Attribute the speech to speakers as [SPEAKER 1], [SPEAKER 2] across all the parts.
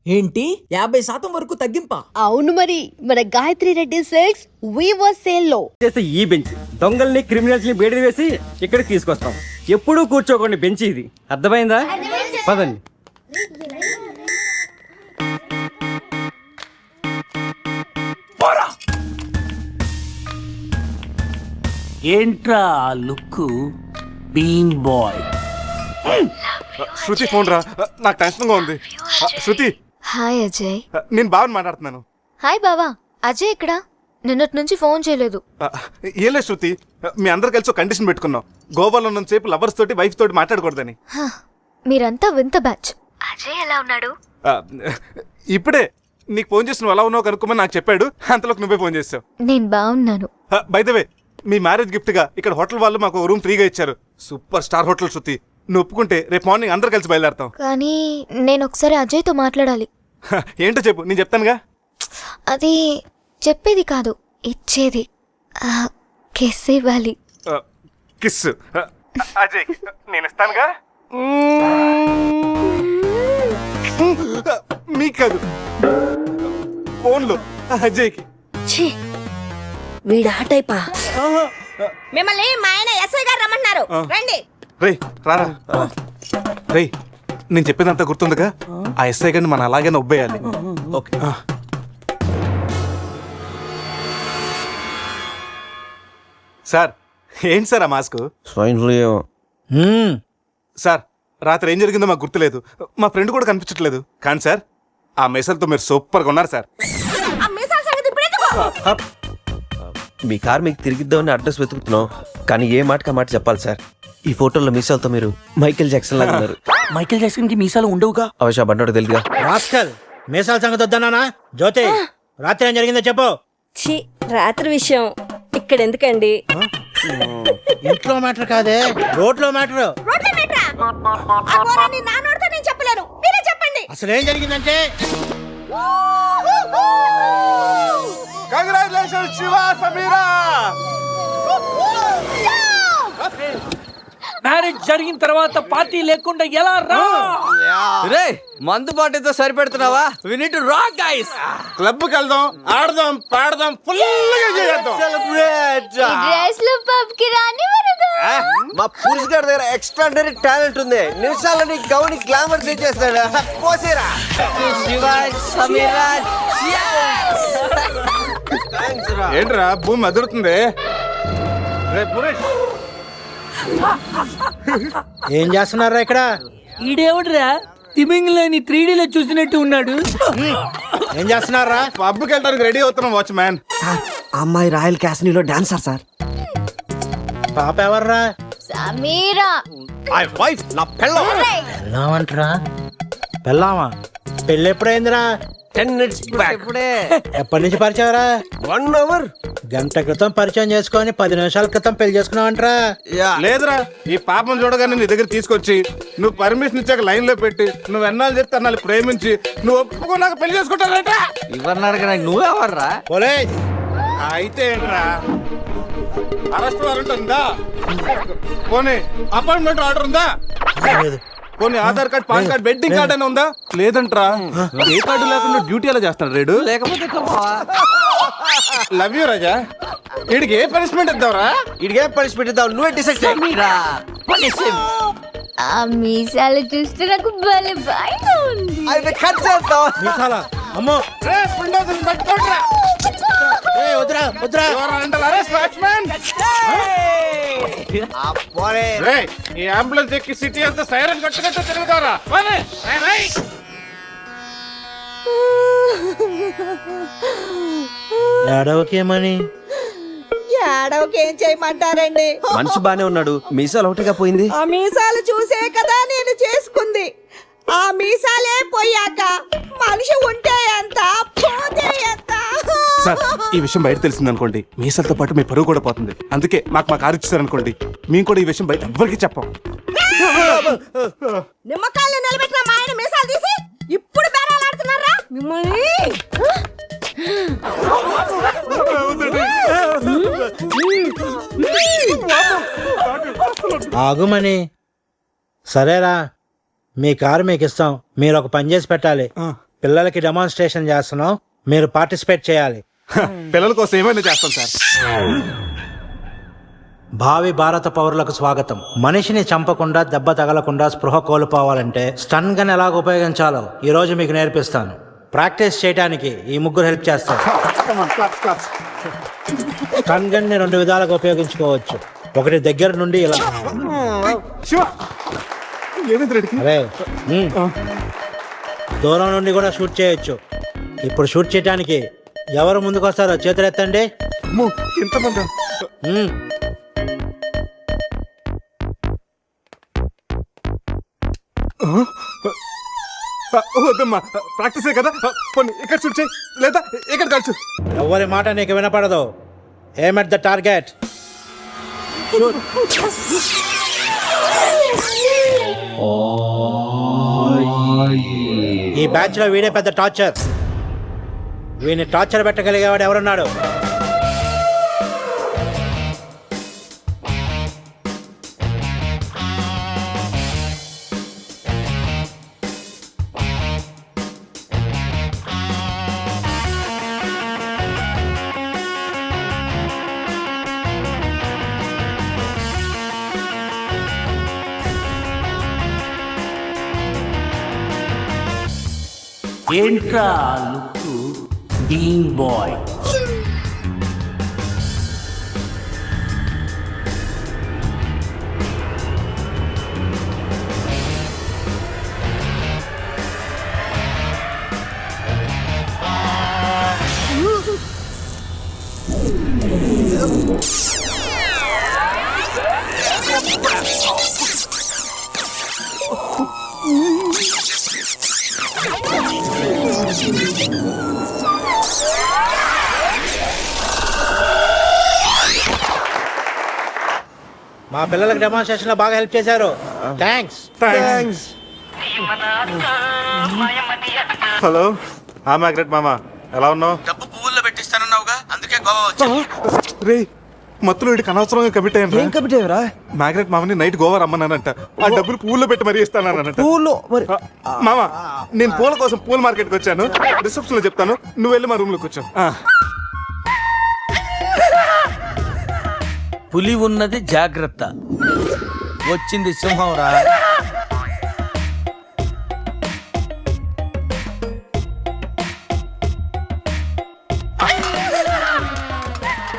[SPEAKER 1] ఏంటి 50% వరకు తగ్గింపా?
[SPEAKER 2] అవును మరి, మన Gayathri Reddy silks weaver sale లో
[SPEAKER 3] చేస్తే ఈ బెంచ్ దొంగల్ని క్రిమినల్స్ ని బయట వేసి ఇక్కడికి తీసుకొస్తాం. ఎప్పుడూ కూర్చోకండి బెంచ్ ఇది, అర్థమైందా? పదండి.
[SPEAKER 4] ఏంట్రా look bean boy?
[SPEAKER 5] Shruti phone రా, నాకు టెన్షన్ గా ఉంది. శృతి,
[SPEAKER 6] హాయ్ అజయ్.
[SPEAKER 5] నేను బావని మాట్లాడుతున్నాను.
[SPEAKER 6] హాయ్ బావా. అజయ్ ఇక్కడ? నిన్నటి నుంచి ఫోన్ చేయలేదు.
[SPEAKER 5] ఏం లేదు శృతి, మీ అందరు కలిసి ఒక కండిషన్ పెట్టుకున్నాం. గోవాలో ఉన్నంతసేపు లవర్స్ తోటి వైఫ్ తోటి మాట్లాడకూడదని.
[SPEAKER 6] మీరంతా వింత బ్యాచ్. అజయ్ ఎలా ఉన్నాడు?
[SPEAKER 5] ఇప్పుడే నీకు ఫోన్ చేసి నువ్వు ఎలా ఉన్నావు కనుక్కోమని నాకు చెప్పాడు. అంతలోకి నువ్వే ఫోన్ చేసావు.
[SPEAKER 6] నేను బాగున్నాను.
[SPEAKER 5] By the way, me marriage gift గా ఇక్కడ హోటల్ వాళ్ళు మాకు రూమ్ ఫ్రీగా ఇచ్చారు. సూపర్ స్టార్ హోటల్ శృతి. నువ్వు ఒప్పుకుంటే రేపు మార్నింగ్ అందరు కలిసి బయలుదేరతాం.
[SPEAKER 6] కానీ నేను ఒకసారి అజయ్తో మాట్లాడాలి.
[SPEAKER 5] ఏంటో చెప్పు, నేను చెప్తానుగా.
[SPEAKER 6] అది చెప్పేది కాదు, ఇచ్చేది. కిస్ ఇవ్వాలి.
[SPEAKER 5] కిస్ అజయ్ నేను ఇస్తానుగా. మీకు కాదు, ఫోన్లో అజయ్కి.
[SPEAKER 2] వీడా టైపా?
[SPEAKER 7] మిమ్మల్ని మా ఆయన ఎస్ఐ గారు రమ్మన్నారు, రండి.
[SPEAKER 5] రేయ్ రారా. రేయ్, నేను చెప్పేదంతా గుర్తుందిగా? ఆ ఎస్ఐ గారిని మనం అలాగే నొబ్బేయాలి. ఓకే. సార్, ఏంటి సార్ ఆ మాస్క్?
[SPEAKER 3] Swine flu.
[SPEAKER 5] సార్, రాత్రి ఏం జరిగిందో మాకు గుర్తులేదు. మా ఫ్రెండ్ కూడా కనిపించట్లేదు. కానీ సార్, ఆ మెసల్తో మీరు సూపర్గా ఉన్నారు సార్.
[SPEAKER 7] ఆ మీసాల సంగతి ఇప్పుడు ఎందుకు?
[SPEAKER 8] మీ కార్ మీకు తిరిగిద్దామని అడ్రస్ వెతుకుతున్నాం, కానీ ఏ మాటకా మాట చెప్పాలి సార్. ఈ ఫోటోలో మీసాలతో మీరు మైకేల్ జాక్సన్ లాగా ఉన్నారు.
[SPEAKER 4] మైకేల్ జాక్సన్ కి మీసాలు ఉండవుగా?
[SPEAKER 8] అవశ్య బండోడు తెలుగుగా.
[SPEAKER 9] రాస్కల్, మీసాల సంగతి వద్దన్నానా? జ్యోతి, రాత్రి ఏం జరిగిందో చెప్పు.
[SPEAKER 7] ఛీ, రాత్రి విషయం ఇక్కడ ఎందుకండి?
[SPEAKER 9] ఇంట్లో మ్యాటర్ కాదే, రోడ్లో మ్యాటర్.
[SPEAKER 7] రోడ్ల మీట్రా? ఆ ఘోరాన్ని నా నోటితో నేను చెప్పలేను, మీరే చెప్పండి.
[SPEAKER 9] అసలు ఏం జరిగిందంటే,
[SPEAKER 5] కంగ్రాచులేషన్స్ శివ, సమీరా.
[SPEAKER 4] మ్యారేజ్ జరిగిన తర్వాత పార్టీ లేకుండా ఎలా రా?
[SPEAKER 8] రే, మందు పార్టీతో సరిపెడుతున్నావా? We need to rock guys.
[SPEAKER 5] Club కి వెళ్దాం, ఆడదాం, పాడదాం, ఫుల్ గా చేద్దాం.
[SPEAKER 6] డ్రెస్ లో పబ్ కి రాని వరదు.
[SPEAKER 8] మా పురుష్ గారి దగ్గర ఎక్స్ట్రాడనరీ టాలెంట్ ఉంది. నిమిషాలని గౌని గ్లామర్ తెచ్చేస్తాడు. పోసేరా శివ, సమీరా.
[SPEAKER 5] ఏంట్రా భూమి అదురుతుంది? రే పురేష్,
[SPEAKER 9] ఏం చేస్తున్నారా ఇక్కడ?
[SPEAKER 4] ఈడేవడరా తిమింగ్లని 3Dలో చూసినట్టు ఉన్నాడు.
[SPEAKER 9] ఏం చేస్తున్నారా?
[SPEAKER 5] పబ్కి వెళ్ళడానికి రెడీ అవుతున్నాం వాచ్ మ్యాన్.
[SPEAKER 8] అమ్మాయి రాయల్ క్యాసినోలో డాన్సర్ సార్.
[SPEAKER 9] పాప ఎవర్రా?
[SPEAKER 6] సమీరా.
[SPEAKER 8] వైఫ్ నా పెళ్ళం.
[SPEAKER 9] పెళ్ళామంటరా? పెళ్ళామా? పెళ్ళి ఎప్పుడైందిరా?
[SPEAKER 8] 10 minutes back.
[SPEAKER 9] ఎప్పటి నుంచి పరిచయరా?
[SPEAKER 8] 1 hour.
[SPEAKER 9] గంట క్రితం పరిచయం చేసుకొని 10 నిమిషాల క్రితం పెళ్లి చేసుకున్నావంటరా?
[SPEAKER 5] లేదురా, ఈ పాపం చూడగానే నీ దగ్గర తీసుకొచ్చి నువ్వు పర్మిషన్ ఇచ్చాక లైన్ లో పెట్టి నువ్వు ఎన్నాళ్ళు చెప్తే అన్నాళ్ళు ప్రేమించి నువ్వు ఒప్పుకున్నాక పెళ్లి చేసుకుంటానంట.
[SPEAKER 8] ఇవన్నీ అడగ నువ్వెవర్రా?
[SPEAKER 9] పోలే.
[SPEAKER 5] అయితే ఏంట్రా, అరెస్ట్ వారెంట్ ఉందా? పోనీ అపాయింట్మెంట్ ఆర్డర్ ఉందా? పోనీ Aadhaar card, pan card, wedding card అని ఉందా? లేదంట్రా. ఏ కార్డు లేకుండా డ్యూటీ ఎలా చేస్తాడు రేడు?
[SPEAKER 8] లేకపోతే
[SPEAKER 5] లవ్ యూ రాజా. వీడికి ఏ పనిష్మెంట్ ఇద్దాంరా?
[SPEAKER 8] ఇడిగే పనిష్మెంట్ ఇద్దాం, నువ్వే డిసైడ్ చేయరా.
[SPEAKER 6] ఆ మీసాలు చూస్తే నాకు భలే భయంగా ఉంది.
[SPEAKER 8] అయితే కట్ చేద్దాం.
[SPEAKER 9] మీసాలా? అమ్మో,
[SPEAKER 5] రే పుండోజన్ పట్టుకోండిరా.
[SPEAKER 9] ఏయ్, వద్దురా వద్దురా.
[SPEAKER 5] ఎవరు అంటారు? Arrest watchman. రే, ఈ అంబులెన్స్ ఎక్కి సిటీ అంతా సైరన్ కట్టుకుంటూ తిరుగుతారా?
[SPEAKER 9] ఏడవకేమని?
[SPEAKER 7] ఏడవకి ఏం చేయమంటారండి?
[SPEAKER 8] మనిషి బానే ఉన్నాడు, మీసాలు ఒకటిగా పోయింది.
[SPEAKER 7] ఆ మీసాలు చూసే కదా నేను చేసుకుంది. ఆ మీసాలే పోయాక మనిషి ఉంటే ఎంత, పోతే ఎంత.
[SPEAKER 5] సార్, ఈ విషయం బయట తెలిసిందనుకోండి, మీసాలతో పాటు మీ పరువు కూడా పోతుంది. అందుకే మాకు కారు ఇచ్చారనుకోండి, మేము కూడా ఈ విషయం బయట ఎవ్వరికి చెప్పాం.
[SPEAKER 7] నిమ్మకాయలు నిలబెట్టిన మా ఆయన మీసాలు తీసి ఇప్పుడు బేరాలు ఆడుతున్నారా మిమ్మల్ని?
[SPEAKER 9] ఆగుమని. సరేరా, మీ కారు మీకు ఇస్తాం, మీరు ఒక పని చేసి పెట్టాలి. పిల్లలకి డెమాన్స్ట్రేషన్ చేస్తున్నాం, మీరు పార్టిసిపేట్ చేయాలి.
[SPEAKER 5] పిల్లల కోసం ఏమైనా చేస్తాం సార్.
[SPEAKER 9] భావి భారత పౌరులకు స్వాగతం. మనిషిని చంపకుండా, దెబ్బ తగలకుండా స్పృహ కోల్పోవాలంటే స్టన్ గన్ ఎలాగ ఉపయోగించాలో ఈ రోజు మీకు నేర్పిస్తాను. ప్రాక్టీస్ చేయడానికి ఈ ముగ్గురు హెల్ప్ చేస్తారు. స్టన్ గన్ ని 2 విధాలుగా ఉపయోగించుకోవచ్చు. ఒకటి దగ్గర నుండి ఇలా,
[SPEAKER 5] శివ ఏమైంది రెడ్డికి?
[SPEAKER 9] అరే దూరం నుండి కూడా షూట్ చేయొచ్చు. ఇప్పుడు షూట్ చేయడానికి ఎవరు ముందుకు వస్తారో చేతులు ఎత్తండి.
[SPEAKER 5] అమ్మో, ఎంతమంది? వద్దమ్మా, ప్రాక్టీసే కదా. పోనీ ఇక్కడ షూట్ చేయి, లేదా ఇక్కడ కాల్చు.
[SPEAKER 9] ఎవరి మాట నీకు వినపడదు. ఏమ్ ఎట్ ద టార్గెట్. ఈ బ్యాచ్ లో వీడే పెద్ద టార్చర్. వీడిని టార్చర్ పెట్టగలిగేవాడు ఎవరున్నాడు?
[SPEAKER 4] ఏంట్రా లుక్ బీన్ బాయ్?
[SPEAKER 9] మా పిల్లలకి డెమాన్స్ట్రేషన్ లో బాగా హెల్ప్ చేశారు. థ్యాంక్స్.
[SPEAKER 5] హలో, మ్యాగ్రెట్ మామ, ఎలా ఉన్నావు?
[SPEAKER 8] డబ్బు పువ్వుల్లో పెట్టిస్తానన్నావుగా, అందుకే గోవా వచ్చా.
[SPEAKER 5] రే, మత్తులో వీడికి అనవసరంగా కమిట్ అయ్యాను. మ్యాగ్రెట్ మామని నైట్ గోవా రమ్మన్నానంట. ఆ డబ్బులు పువ్వుల్లో పెట్టి మరీ ఇస్తానంట. మామ, నేను పూల కోసం పూల మార్కెట్కి వచ్చాను. రిసెప్షన్ లో చెప్తాను, నువ్వు వెళ్ళి మా రూమ్ లోకి వచ్చావు.
[SPEAKER 4] పులి ఉన్నది జాగ్రత్త, వచ్చింది సింహం రా.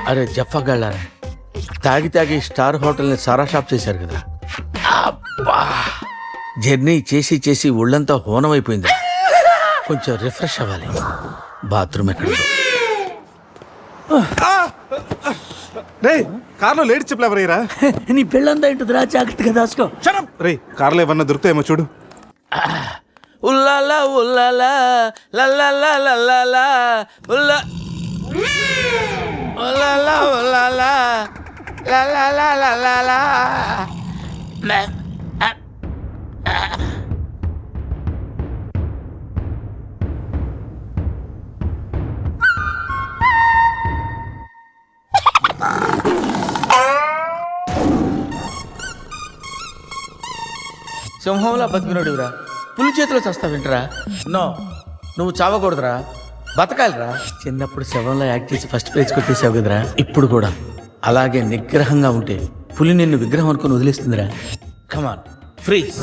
[SPEAKER 4] అరే జఫాగాళ్ళారా, తాగి తాగి స్టార్ హోటల్ని సారా షాప్ చేశారు కదా. అబ్బా, జర్నీ చేసి చేసి ఒళ్ళంతా హోనం అయిపోయింది. కొంచెం రిఫ్రెష్ అవ్వాలి. బాత్రూమ్ ఎక్కడ?
[SPEAKER 5] రే, కార్లో లేడీ చెప్పులు ఎవరయ్యరా?
[SPEAKER 4] నీ పెళ్ళంతా ఏంటిదిరా, జాగ్రత్తగా దాచుకో.
[SPEAKER 5] రే, కార్లో ఏమన్నా దొరుకుతాయేమో చూడు.
[SPEAKER 4] ఉల్లాలా ఉల్లాలా లల్లాలా లల్లాలా ఉల్లా ఉల్లాలా ఉల్లాలా లల్లాలా లల్లాలా. సింహంలా బతికినోడురా, పులి చేతిలో చస్తావేంట్రా? నో, నువ్వు చావకూడదురా, బతకాలిరా. చిన్నప్పుడు శవంలో యాక్ట్ చేసి ఫస్ట్ ప్రైజ్ కొట్టేసావు కదరా, ఇప్పుడు కూడా అలాగే నిగ్రహంగా ఉంటే పులి నిన్ను విగ్రహం అనుకుని వదిలేస్తుందిరా. కమాన్, ఫ్రీజ్.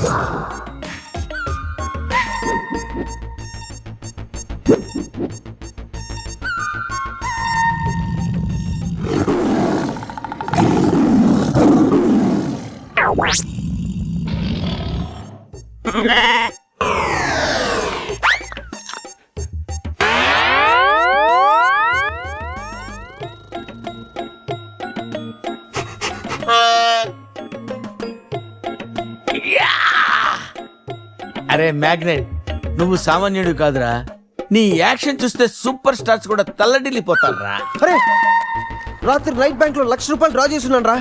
[SPEAKER 4] అరే మ్యాగ్నెట్, నువ్వు సామాన్యుడు కాదురా. నీ యాక్షన్ చూస్తే సూపర్ స్టార్స్ కూడా తల్లడిల్లిపోతారా.
[SPEAKER 8] అరే, రాత్రి రైట్ బ్యాంక్ లో ₹1,00,000 డ్రా చేస్తున్నాను రా.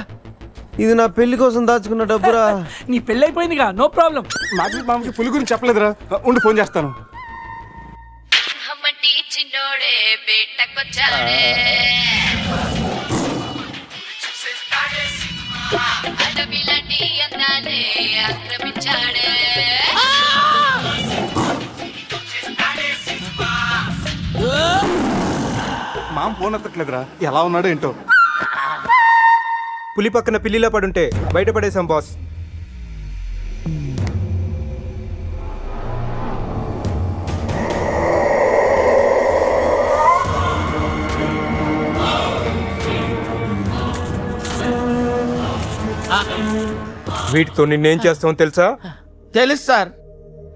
[SPEAKER 8] ఇది నా పెళ్లి కోసం దాచుకున్న డబ్బురా.
[SPEAKER 4] నీ పెళ్ళైపోయిందిగా, నో ప్రాబ్లం.
[SPEAKER 5] మ్యాగ్రెట్ మామకి పులి గురించి చెప్పలేదురా. ఉండి ఫోన్ చేస్తాను.
[SPEAKER 2] చిన్నోడే బేటకొచ్చాడే, అడవిలాంటి అందాలే ఆక్రమించాడే.
[SPEAKER 5] మామ ఫోన్ ఎత్తట్లేదురా, ఎలా ఉన్నాడో ఏంటో.
[SPEAKER 10] పులి పక్కన పిల్లిలో పడుంటే బయటపడేశాం బాస్. వీటితో నిన్నేం చేస్తామో తెలుసా?
[SPEAKER 4] తెలుసు సార్,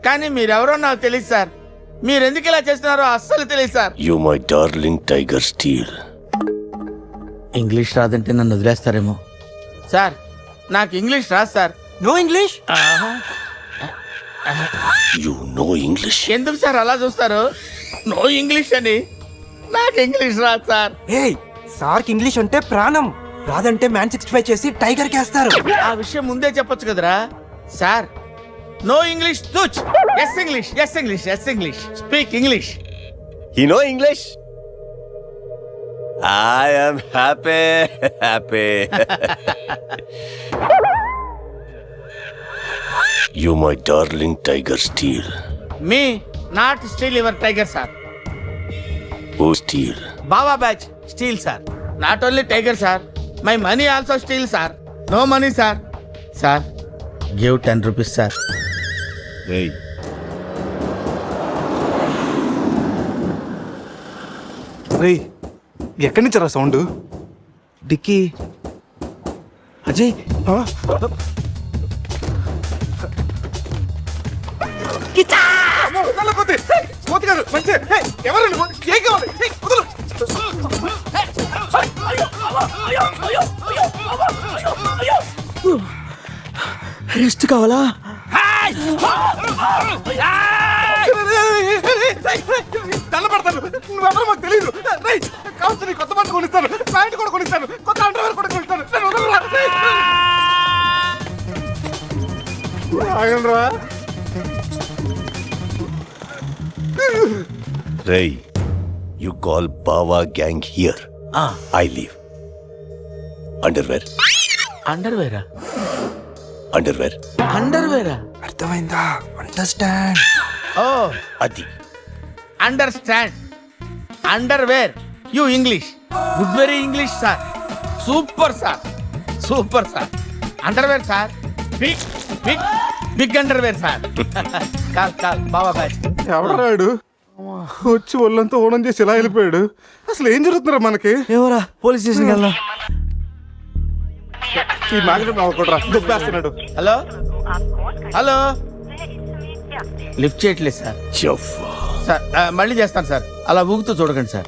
[SPEAKER 4] కానీ మీరెవరో నాకు తెలియదు సార్. మీరు ఎందుకు ఇలా చేస్తున్నారో అస్సలు తెలియదు sir.
[SPEAKER 8] You my darling tiger steel.
[SPEAKER 4] English రాదంటే నన్ను వదిలేస్తారేమో. సార్ నాకు ఇంగ్లీష్ రాదు sir.
[SPEAKER 10] No English.
[SPEAKER 8] You no English.
[SPEAKER 4] ఎందుకు సార్ అలా చూస్తారు? నో ఇంగ్లీష్ అని. నాకు ఇంగ్లీష్ రాదు సార్.
[SPEAKER 10] ఏయ్, సార్కి ఇంగ్లీష్ అంటే ప్రాణం. రాదంటే మ్యాన్ 65 చేసి టైగర్ కేస్తారు.
[SPEAKER 4] ఆ విషయం ముందే చెప్పొచ్చు కదరా sir. No English touch. Yes English, yes English, yes English. Speak English.
[SPEAKER 8] You no English. I am happy. You my darling tiger steel.
[SPEAKER 4] Me not steal your tiger sir.
[SPEAKER 8] Who steel?
[SPEAKER 4] Baba batch steal sir. Not only tiger sir, my money also steal sir. No money sir. Sir give 10 rupees sir.
[SPEAKER 8] Hey.
[SPEAKER 5] రేయ్, ఎక్కడి నుంచి రా sound?
[SPEAKER 10] Dicky, Ajay, rest కావాలా?
[SPEAKER 5] తెల్లబడతాను, నువ్వెవరో మాకు తెలియదు. కావచ్చు నీ కొత్త బట్టలు కొనిస్తాను, ప్యాంట్ కూడా కొనిస్తాను, కొత్త అండర్వేర్ కూడా కొనిస్తాను. ఆగండ్రా.
[SPEAKER 8] Ray, you call Bawa gang here. I leave. Underwear.
[SPEAKER 4] అండర్వేరా?
[SPEAKER 8] Underwear.
[SPEAKER 4] అండర్వేరా?
[SPEAKER 10] అర్థమైందా? Understand.
[SPEAKER 4] Oh
[SPEAKER 8] Adi.
[SPEAKER 4] Understand. Underwear. You English. Good very English sir. Super sir, super sir. Underwear sir. Big big big underwear sir. Call call Baba batch.
[SPEAKER 5] ఎవడరాడు వచ్చి ఒళ్ళంతా ఓనం చేసి ఇలా వెళ్ళిపోయాడు? అసలు ఏం జరుగుతున్నారా మనకి?
[SPEAKER 10] ఏమోరా, పోలీస్ స్టేషన్కి వెళ్దాం.
[SPEAKER 5] ఈ మ్యాగ్నెట్ నవ్వకూడరా, దుబ్బేస్తున్నాడు.
[SPEAKER 4] హలో హలో, లిఫ్ట్ చేయట్లేదు సార్. సార్ మళ్ళీ చేస్తాను సార్, అలా ఊగుతూ చూడకండి సార్.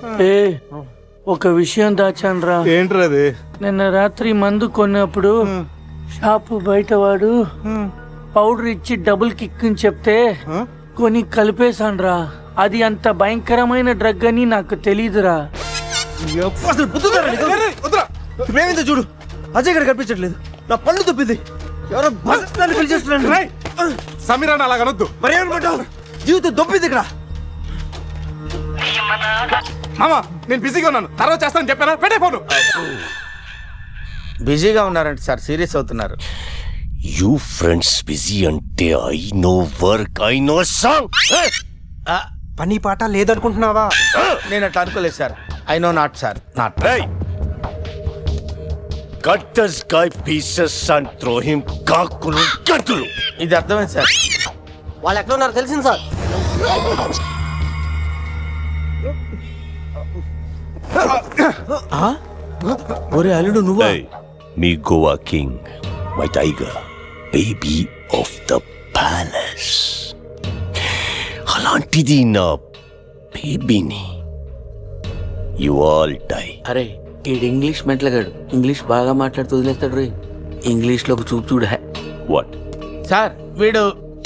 [SPEAKER 11] ఒక విషయం దాచాన్రా.
[SPEAKER 5] ఏంట్రా అది?
[SPEAKER 11] నిన్న రాత్రి మందు కొన్నప్పుడు షాపు బయటవాడు పౌడర్ ఇచ్చి డబుల్ కిక్ అని చెప్తే కొని కలిపేశాన్రా. అది అంత భయంకరమైన డ్రగ్ అని నాకు తెలీదురా.
[SPEAKER 10] అసలు ప్రేమిందో చూడు, అజయ్ ఇక్కడ కనిపించట్లేదు. నా పళ్ళు తప్పింది. ఎవరో నన్ను పిలిచేస్తున్నాను.
[SPEAKER 5] సమీరాన్ని అలా కనొద్దు.
[SPEAKER 10] మరి ఏమనుకుంటావు? జీవితం దొప్పింది ఇక్కడ.
[SPEAKER 5] మామా నేను బిజీగా ఉన్నాను, తర్వాత చేస్తానని చెప్పానా? పెట్టే ఫోను.
[SPEAKER 4] బిజీగా ఉన్నారంట సార్, సీరియస్ అవుతున్నారు.
[SPEAKER 8] You friends busy ante I know work, I know song.
[SPEAKER 10] పని పాట లేదనుకుంటున్నావా?
[SPEAKER 4] నేను అట్లా అనుకోలేదు sir. I know not sir, not.
[SPEAKER 8] Hey. Cut this guy pieces and throw him కాకులు గంతులు.
[SPEAKER 4] ఇది అర్థమైంది సార్.
[SPEAKER 8] వాళ్ళు ఎక్కడ ఉన్నారో తెలిసింది సార్.
[SPEAKER 4] ఒరే అల్లుడు నువ్వా?
[SPEAKER 8] Me Goa king, my tiger, baby of the palace. అలాంటిది నా బేబీని. You all die.
[SPEAKER 4] అరే ఈడు ఇంగ్లీష్ మెంట్లగాడు, ఇంగ్లీష్ బాగా మాట్లాడుతూ వదిలేస్తాడు రే. ఇంగ్లీష్ లో ఒక చూపు చూడ.
[SPEAKER 8] వాట్
[SPEAKER 4] సార్ వీడు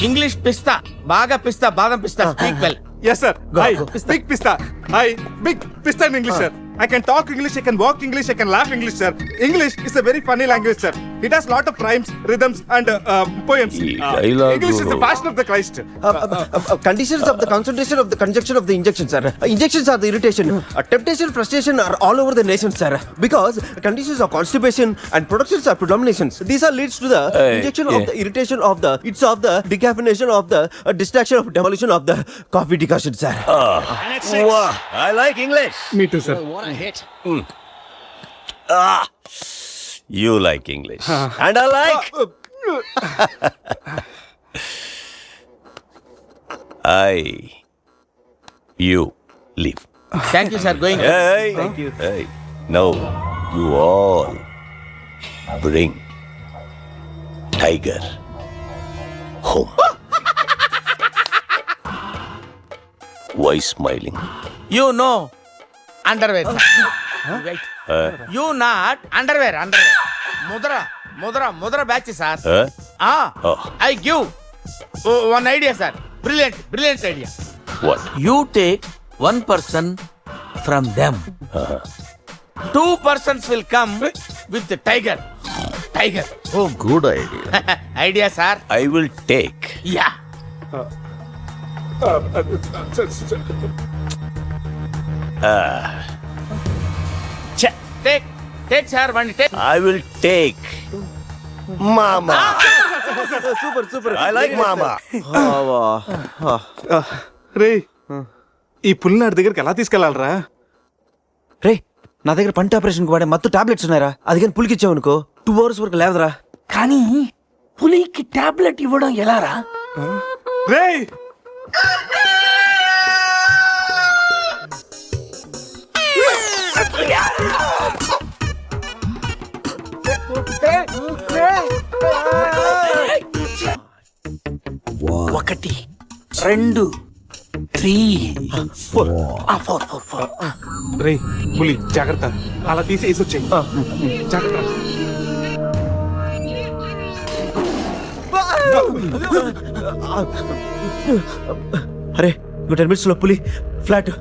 [SPEAKER 4] ఇంగ్లీష్ పిస్తా, బాగా పిస్తా, బాదం పిస్తా. Speak well.
[SPEAKER 5] Yes sir. Hi. Speak pista. Hi. Big pista in English sir. I can talk English, I can walk English, I can laugh English sir. English is a very funny language sir. It has lot of rhymes, rhythms, and poems. English is the fashion of the Christ.
[SPEAKER 8] Conditions of the concentration of the conjunction of the injection, sir. Injections are the irritation. Temptation, frustration are all over the nation, sir. Because conditions of constipation and productions are predominations. These are leads to the injection of the irritation of the, it's of the decaffeination of the distraction of demolition of the coffee decoction, sir.
[SPEAKER 10] I like English.
[SPEAKER 5] Me too, sir.
[SPEAKER 10] You like English. And I like. You leave.
[SPEAKER 4] Thank you sir going.
[SPEAKER 10] Hey. Thank you. Hey. Now, you all bring Tiger home. Why smiling?
[SPEAKER 4] You no underwear. You not underwear. Mudra batch sir.
[SPEAKER 10] Oh.
[SPEAKER 4] I give one idea sir. Brilliant idea.
[SPEAKER 10] What?
[SPEAKER 4] You take 1 person from them. 2 persons will come with the tiger home.
[SPEAKER 10] Good idea.
[SPEAKER 4] Idea sir.
[SPEAKER 10] I will take.
[SPEAKER 4] Yeah. Take sir one take.
[SPEAKER 10] I will take Mama.
[SPEAKER 8] Super.
[SPEAKER 10] I like Mama.
[SPEAKER 5] రే ఈ పుల్లినాడి దగ్గరికి ఎలా తీసుకెళ్లాలరా?
[SPEAKER 8] రే నా దగ్గర పంట operation వాడే మత్తు tablets ఉన్నాయరా, అది కానీ పులికి ఇచ్చావు అనుకో 2 hours వరకు లేవదరా.
[SPEAKER 11] కానీ పులికి టాబ్లెట్ ఇవ్వడం ఎలారా?
[SPEAKER 5] రే
[SPEAKER 11] ఒకటి 2 3 4
[SPEAKER 5] రే పులి జాగ్రత్త, అలా తీసేసి వచ్చాయి. జాగ్రత్త.
[SPEAKER 8] అరే 10 minutes లో పులి ఫ్లాట్.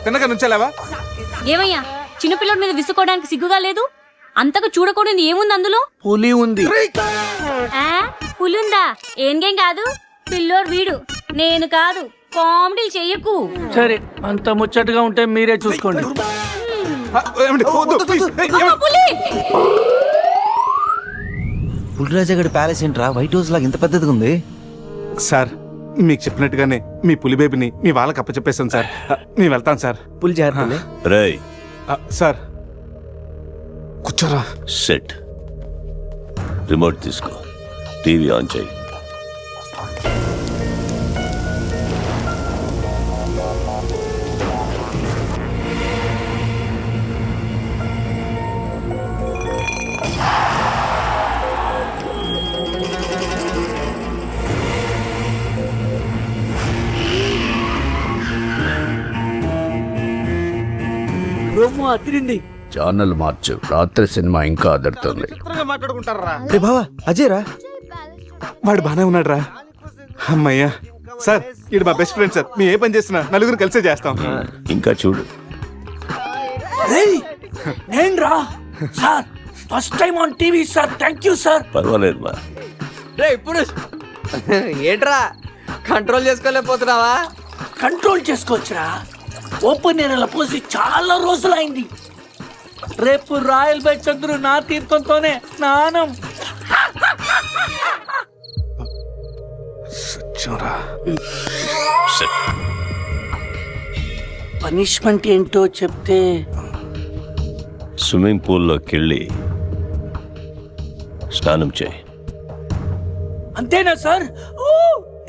[SPEAKER 5] తిన్నగా నుంచెలావా?
[SPEAKER 2] ఏమయ్యా చిన్నపిల్లడి మీద విసుకోవడానికి సిగ్గుగా లేదు? అంతగా చూడకూడదు ఏముంది అందులో?
[SPEAKER 11] పులి ఉంది.
[SPEAKER 2] పులి ఉందా? ఏం కాదు, పిల్లోడు వీడు, నేను కాదు. కామెడీ చెయ్యకు.
[SPEAKER 11] సరే అంత ముచ్చటగా ఉంటే మీరే చూసుకోండి.
[SPEAKER 8] పులిరాజగడ్ ప్యాలెస్ ఏంట్రా వైట్ హౌస్ లాగా ఇంత పెద్దదిగా ఉంది?
[SPEAKER 5] సార్ మీకు చెప్పినట్టుగానే మీ పులి బేబీని మీ వాళ్ళకి అప్పచెప్పేశాం సార్. మేము వెళ్తాం సార్.
[SPEAKER 8] పులి జాగ్రత్త.
[SPEAKER 10] Ray,
[SPEAKER 5] సార్ కూర్చోరా.
[SPEAKER 10] sit. రిమోట్ తీసుకో, టీవీ ఆన్ చేయి.
[SPEAKER 12] ఛానల్ మార్చు, రాత్రి సినిమా ఇంకా అదరుతుంది.
[SPEAKER 5] మాట్లాడుకుంటారా?
[SPEAKER 8] రే బావా అజయ్ రా.
[SPEAKER 5] వాడు బానే ఉన్నాడు రా. అమ్మయ్యా సార్, ఇది మా బెస్ట్ ఫ్రెండ్ సార్. మేము ఏ పని చేసినా నలుగురు కలిసే చేస్తాం.
[SPEAKER 10] ఇంకా చూడు.
[SPEAKER 11] నేను రా sir, first time on TV sir. Thank you sir.
[SPEAKER 10] పర్వాలేదు మా.
[SPEAKER 8] రే ఇప్పుడు ఏంట్రా కంట్రోల్ చేసుకోలేకపోతున్నావా?
[SPEAKER 11] కంట్రోల్ చేసుకోవచ్చురా. ఓపెన్ ఏరియాలో పోసి చాలా రోజులైంది. రేపు రాయల్ బై చంద్రు నా తీర్థంతోనే స్నానం. పనిష్మెంట్ ఏంటో చెప్తే.
[SPEAKER 10] స్విమ్మింగ్ పూల్లోకి వెళ్ళి స్నానం చేయి.
[SPEAKER 11] అంతేనా sir?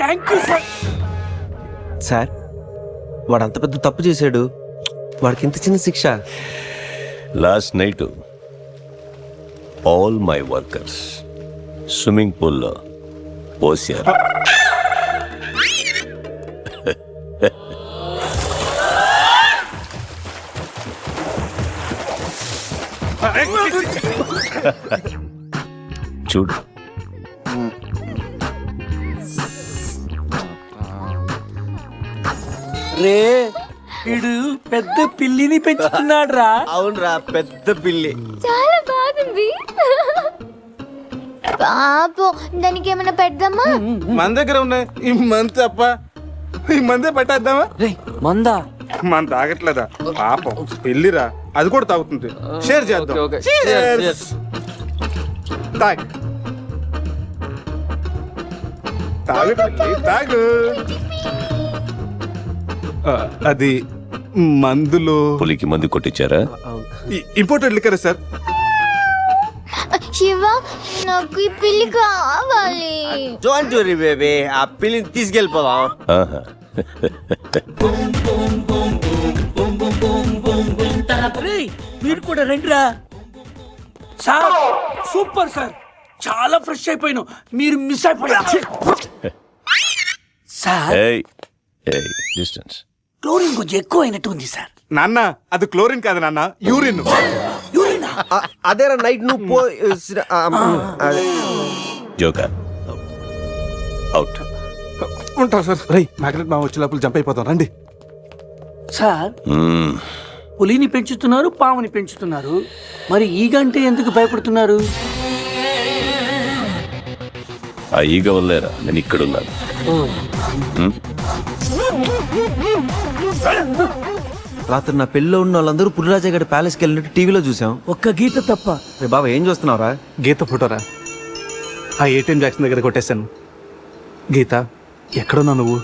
[SPEAKER 11] Thank you sir.
[SPEAKER 8] Sir వాడు అంత పెద్ద తప్పు చేశాడు, వాడికి ఇంత చిన్న శిక్ష.
[SPEAKER 10] Last night all my workers swimming పూల్లో పోసారు. చూడు.
[SPEAKER 8] రే
[SPEAKER 11] వీడు పెద్ద పిల్లిని పెంచుతున్నాడు రా.
[SPEAKER 8] అవునరా, పెద్ద పిల్లి.
[SPEAKER 6] చాలా బాగుంది. పాపం దానికి ఏమైనా పెడదామా?
[SPEAKER 5] మన దగ్గర ఉన్నాయి ఈ మంత్ తప్ప, ఈ మందే పెట్టేద్దామా?
[SPEAKER 1] మందా
[SPEAKER 5] మన తాగట్లేదా పాపం, పెళ్ళిరా, అది కూడా తాగుతుంది. షేర్ చేద్దాం. Cheers. తాగు తాగు పిల్లి, తాగు. అది మందులో
[SPEAKER 12] పులికి మందు కొట్టించారా?
[SPEAKER 5] Imported liquor sir.
[SPEAKER 6] శివ, నాకు ఈ పిల్లి కావాలి.
[SPEAKER 8] డోంట్ వరీ బేబీ, ఆ పిల్లిని తీసుకెళ్ళిపోదాం.
[SPEAKER 12] ఆహా.
[SPEAKER 11] రేయ్, మీరు కూడా రండిరా. సార్ సూపర్ సార్, చాలా ఫ్రెష్ అయిపోయినావు. మీరు మిస్ అయిపోయారు సార్.
[SPEAKER 12] ఏయ్ ఏయ్ డిస్టెన్స్.
[SPEAKER 11] క్లోరిన్ కొంచెం ఎక్కువ అయినట్టు ఉంది సార్.
[SPEAKER 5] నాన్న అది క్లోరిన్ కాదు నాన్న, యూరిన్.
[SPEAKER 11] యూరినా?
[SPEAKER 8] అదేరా నైట్ నువ్వు పో.
[SPEAKER 12] Joker out.
[SPEAKER 5] ఉంటా సార్. రై మ్యాగ్నెట్ మా వచ్చే లోపల జంప్ అయిపోతాం, రండి.
[SPEAKER 11] సార్ పులిని పెంచుతున్నారు, పాముని పెంచుతున్నారు, మరి ఈగంటే ఎందుకు భయపడుతున్నారు?
[SPEAKER 12] ఆ ఈగ వల్లేరా నేను ఇక్కడున్నాను.
[SPEAKER 10] రాత్రి నా పెళ్ళిలో ఉన్న వాళ్ళందరూ పులిరాజా గడి ప్యాలెస్కి వెళ్ళినట్టు టీవీలో చూసాం.
[SPEAKER 11] ఒక్క గీత తప్ప.
[SPEAKER 10] రే బాబా, ఏం చూస్తున్నావురా?
[SPEAKER 5] గీత ఫోటోరా, ఆ ఏటీఎం జాక్సన్ దగ్గర కొట్టేశాను. గీత ఎక్కడున్నా నువ్వు?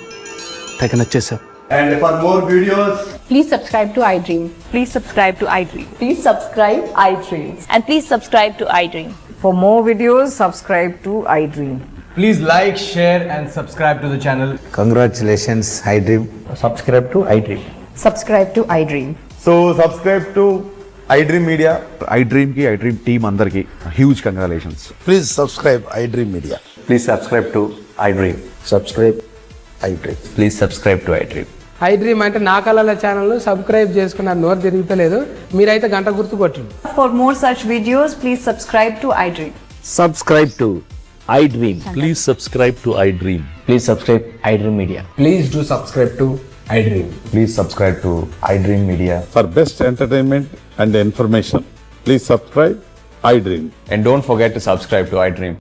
[SPEAKER 5] తెగ నచ్చేసావు.
[SPEAKER 13] And for more videos,
[SPEAKER 2] Please subscribe to iDream. Please subscribe to iDream.
[SPEAKER 7] Please subscribe iDream.
[SPEAKER 2] And please subscribe to iDream.
[SPEAKER 7] For more videos, subscribe to iDream.
[SPEAKER 13] please like, share and subscribe to the channel.
[SPEAKER 9] Congratulations iDream. Subscribe to iDream.
[SPEAKER 7] Subscribe to iDream.
[SPEAKER 13] So subscribe to iDream Media.
[SPEAKER 5] iDream కి iDream team అందరికి huge congratulations.
[SPEAKER 9] Please subscribe iDream media.
[SPEAKER 13] Please subscribe to iDream.
[SPEAKER 9] Subscribe iDream.
[SPEAKER 13] Please subscribe to iDream.
[SPEAKER 7] iDream అంటే నా కళల channel subscribe చేసుకున్న నోరు తిరుగుతలేదు. మీరైతే గంట గుర్తు కొట్టండి. For more such videos, please subscribe to iDream.
[SPEAKER 13] Subscribe to iDream. Please subscribe to iDream. Please subscribe iDream Media.
[SPEAKER 7] Please do subscribe to iDream.
[SPEAKER 13] Please subscribe to iDream Media.
[SPEAKER 5] For best entertainment and information please subscribe iDream.
[SPEAKER 13] And don't forget to subscribe to iDream.